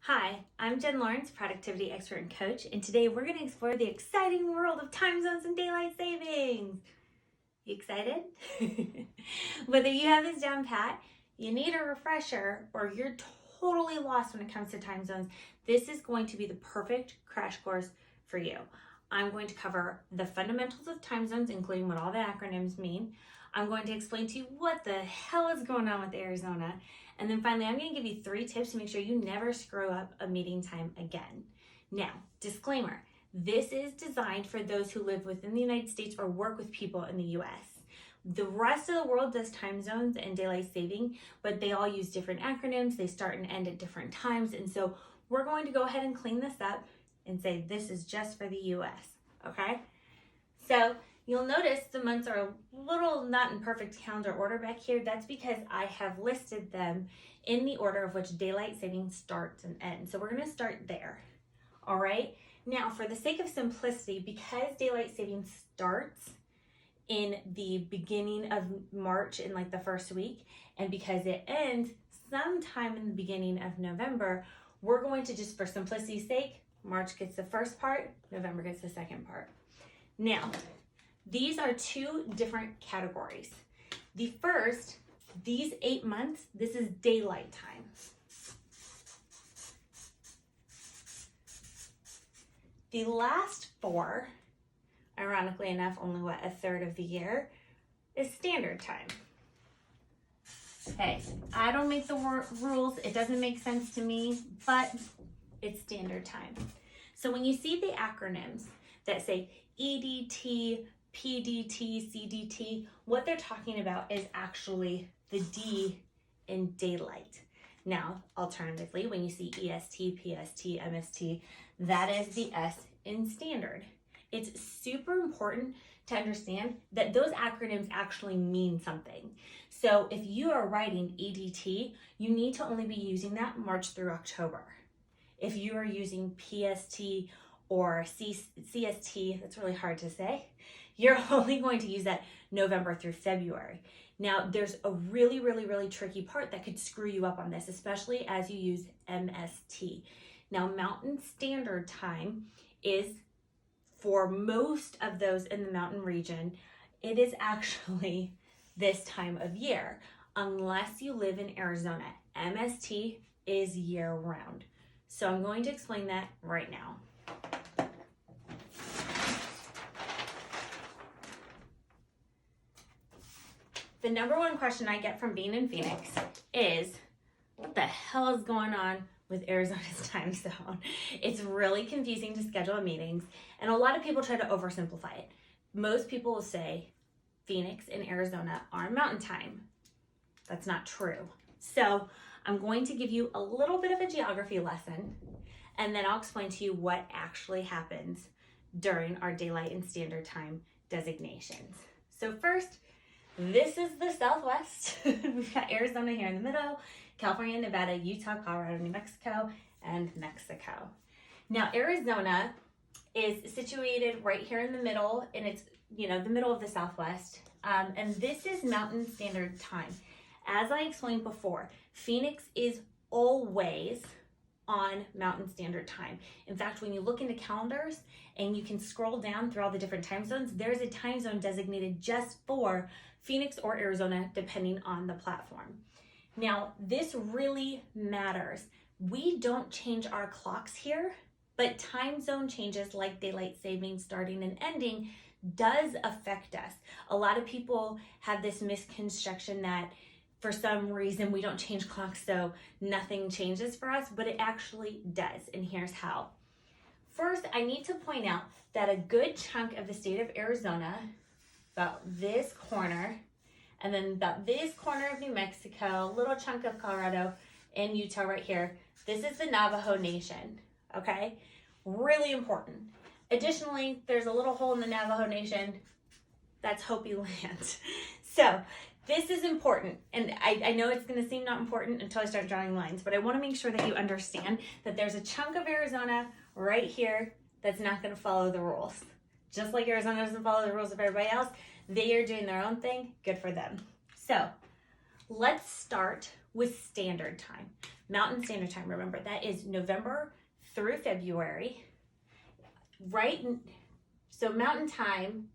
Hi, I'm Jen Lawrence, productivity expert and coach, and today we're going to explore the exciting world of time zones and daylight savings. You excited? Whether you have this down pat, you need a refresher, or you're totally lost when it comes to time zones, this is going to be the perfect crash course for you. I'm going to cover the fundamentals of time zones, including what all the acronyms mean. I'm going to explain to you what the hell is going on with Arizona. And then finally, I'm going to give you 3 tips to make sure you never screw up a meeting time again. Now, disclaimer, this is designed for those who live within the United States or work with people in the US. The rest of the world does time zones and daylight saving, but they all use different acronyms. They start and end at different times. And so we're going to go ahead and clean this up and say this is just for the US, okay? So you'll notice the months are a little not in perfect calendar order back here. That's because I have listed them in the order of which daylight saving starts and ends. So we're going to start there. All right. Now, for the sake of simplicity, because daylight saving starts in the beginning of March in like the first week, and because it ends sometime in the beginning of November, we're going to just, for simplicity's sake, March gets the first part, November gets the second part. Now, these are 2 different categories. The first, these 8 months, this is daylight time. The last 4, ironically enough, only a third of the year, is standard time. Hey, I don't make the rules. It doesn't make sense to me, but it's standard time. So when you see the acronyms that say EDT, PDT, CDT, what they're talking about is actually the D in daylight. Now, alternatively, when you see EST, PST, MST, that is the S in standard. It's super important to understand that those acronyms actually mean something. So if you are writing EDT, you need to only be using that March through October. If you are using PST or CST, that's really hard to say, you're only going to use that November through February. Now, there's a really tricky part that could screw you up on this, especially as you use MST. Now, Mountain Standard Time is, for most of those in the mountain region, it is actually this time of year, unless you live in Arizona. MST is year-round. So I'm going to explain that right now. The number 1 question I get from being in Phoenix is, what the hell is going on with Arizona's time zone? It's really confusing to schedule meetings, and a lot of people try to oversimplify it. Most people will say Phoenix and Arizona are mountain time. That's not true. So I'm going to give you a little bit of a geography lesson, and then I'll explain to you what actually happens during our daylight and standard time designations. So first, this is the Southwest. We've got Arizona here in the middle, California, Nevada, Utah, Colorado, New Mexico, and Mexico. Now, Arizona is situated right here in the middle, and it's, the middle of the Southwest. And this is Mountain Standard Time. As I explained before, Phoenix is always on Mountain Standard Time. In fact, when you look into calendars and you can scroll down through all the different time zones, there's a time zone designated just for Phoenix or Arizona, depending on the platform. Now, this really matters. We don't change our clocks here, but time zone changes like daylight saving starting and ending does affect us. A lot of people have this misconception that for some reason we don't change clocks, so nothing changes for us, but it actually does, and here's how. First, I need to point out that a good chunk of the state of Arizona, about this corner, and then about this corner of New Mexico, a little chunk of Colorado, and Utah right here, this is the Navajo Nation, okay? Really important. Additionally, there's a little hole in the Navajo Nation, that's Hopi land. So this is important, and I know it's going to seem not important until I start drawing lines, but I want to make sure that you understand that there's a chunk of Arizona right here that's not going to follow the rules. Just like Arizona doesn't follow the rules of everybody else, they are doing their own thing. Good for them. So let's start with standard time. Mountain Standard Time, remember, that is November through February, right? So Mountain Time,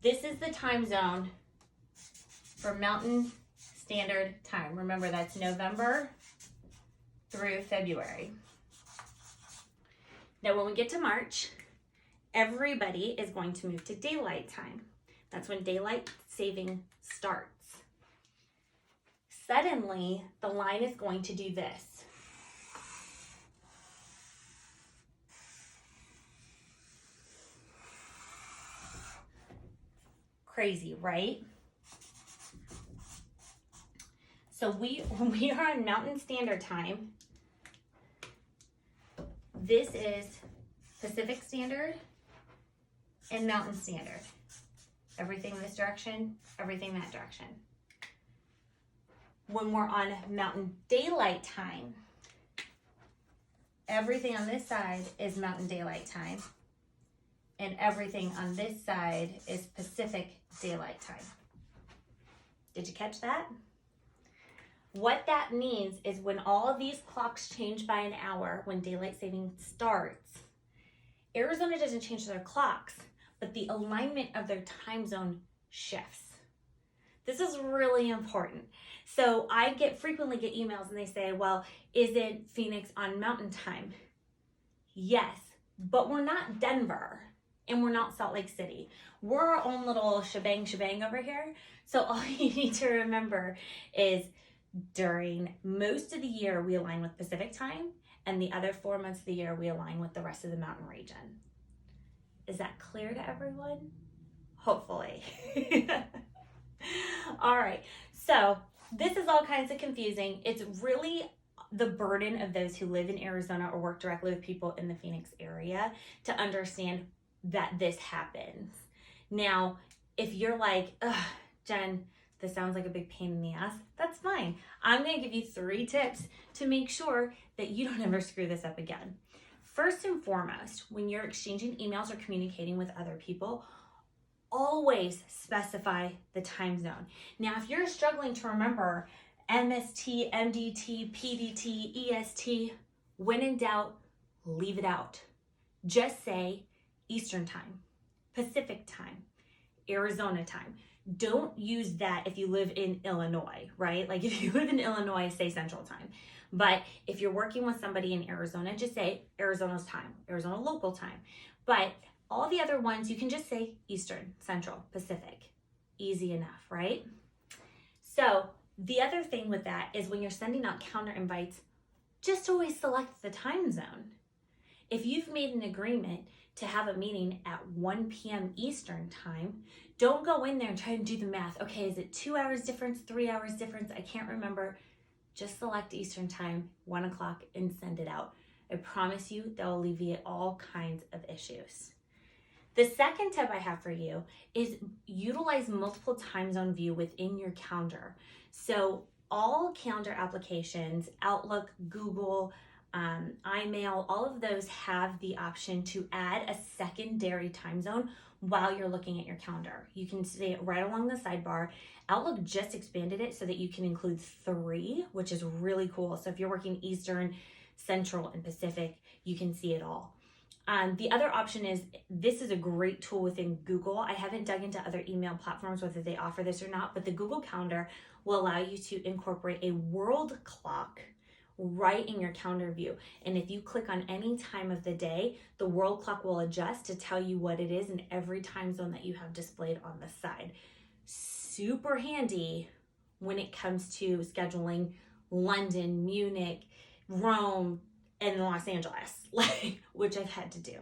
this is the time zone for Mountain Standard Time. Remember, that's November through February. Now, when we get to March, everybody is going to move to daylight time. That's when daylight saving starts. Suddenly, the line is going to do this. Crazy, right? So when we are on Mountain Standard Time, this is Pacific Standard and Mountain Standard. Everything this direction, everything that direction. When we're on Mountain Daylight Time, everything on this side is Mountain Daylight Time, and everything on this side is Pacific Daylight Time. Did you catch that? What that means is when all of these clocks change by an hour, when daylight saving starts, Arizona doesn't change their clocks, but the alignment of their time zone shifts. This is really important. So I frequently get emails and they say, well, isn't Phoenix on Mountain Time? Yes, but we're not Denver and we're not Salt Lake City. We're our own little shebang over here. So all you need to remember is during most of the year, we align with Pacific Time, and the other 4 months of the year, we align with the rest of the mountain region. Is that clear to everyone? Hopefully. All right, so this is all kinds of confusing. It's really the burden of those who live in Arizona or work directly with people in the Phoenix area to understand that this happens. Now, if you're like, ugh, Jen, this sounds like a big pain in the ass, that's fine. I'm gonna give you 3 tips to make sure that you don't ever screw this up again. First and foremost, when you're exchanging emails or communicating with other people, always specify the time zone. Now, if you're struggling to remember MST, MDT, PDT, EST, when in doubt, leave it out. Just say Eastern Time, Pacific Time, Arizona Time. Don't use that if you live in Illinois, right? Like if you live in Illinois, say Central Time. But if you're working with somebody in Arizona, just say Arizona's time, Arizona local time. But all the other ones, you can just say Eastern, Central, Pacific. Easy enough, right? So the other thing with that is when you're sending out calendar invites, just always select the time zone. If you've made an agreement to have a meeting at 1 p.m. Eastern time, don't go in there and try to do the math. Okay, is it 2 hours difference, 3 hours difference? I can't remember. Just select Eastern time, 1 o'clock, and send it out. I promise you that will alleviate all kinds of issues. The second tip I have for you is utilize multiple time zone view within your calendar. So all calendar applications, Outlook, Google, iMail, all of those have the option to add a secondary time zone while you're looking at your calendar. You can see it right along the sidebar. Outlook just expanded it so that you can include 3, which is really cool. So if you're working Eastern, Central, and Pacific, you can see it all. The other option is, this is a great tool within Google. I haven't dug into other email platforms, whether they offer this or not, but the Google Calendar will allow you to incorporate a world clock right in your calendar view. And if you click on any time of the day, the world clock will adjust to tell you what it is in every time zone that you have displayed on the side. Super handy when it comes to scheduling London, Munich, Rome, and Los Angeles, which I've had to do.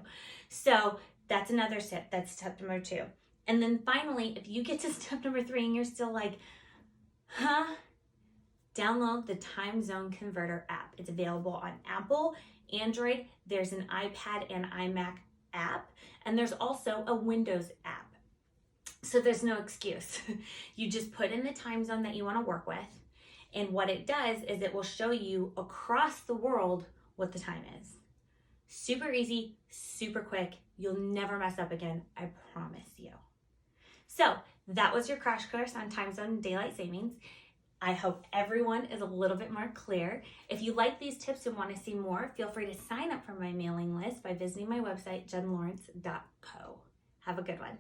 So that's another tip. That's step number 2. And then finally, if you get to step number 3 and you're still like, download the Time Zone Converter app. It's available on Apple, Android. There's an iPad and iMac app, and there's also a Windows app. So there's no excuse. You just put in the time zone that you want to work with, and what it does is it will show you across the world what the time is. Super easy, super quick. You'll never mess up again, I promise you. So That was your crash course on time zone and daylight savings. I hope everyone is a little bit more clear. If you like these tips and want to see more, feel free to sign up for my mailing list by visiting my website, jenlawrence.co. Have a good one.